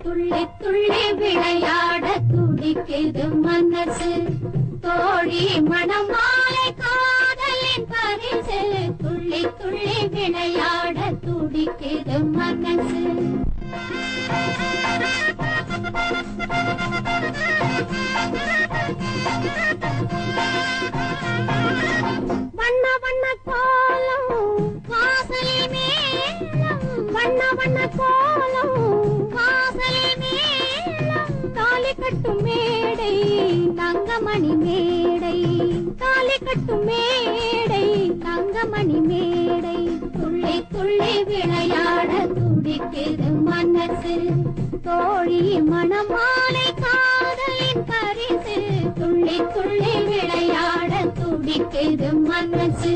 துள்ளி துள்ளி விளையாட துடிக்குது மனசு தோழி மணமாலை காதலின் பரிசு துள்ளி துள்ளி விளையாட துடிக்குது மனசு வண்ண வண்ண கோலம் வாசலில் மேலம் வண்ண வண்ண கோலம் வாசலில் மேலம் தாலி கட்டும் மேடை தங்கமணி மேடை தாலி கட்டும் மேடை தங்கமணி மேடை துள்ளி துள்ளி விளையாட துடிக்குது மனசு தோழி மணமாலை காதலின் பரிசு துள்ளி துள்ளி விளையாட துடிக்குது மனசு